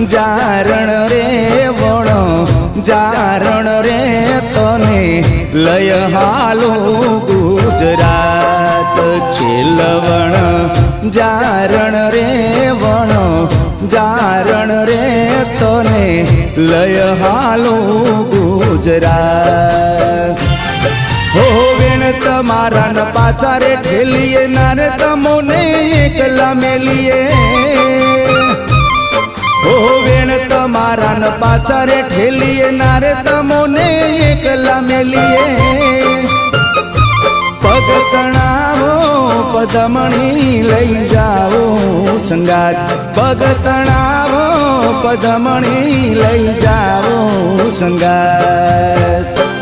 જારણ રે વણો જારણ રે તને લય હાલું ગુજરાત છેલવણ જારણ રે વણો જારણ રે તને લય હાલું ગુજરાત હો વેણ તમારા ન પાછા રે ઠેલીએ નાર તમોને એકલા મેલીએ હો વેણ તમારા ન પાછા રે ઠેલીએ નાર તમોને એકલા મેલીએ પગ તણાવો પદમણી લઈ જાઓ સંગાત પગ તણાવો પદમણી લઈ જાઓ સંગાત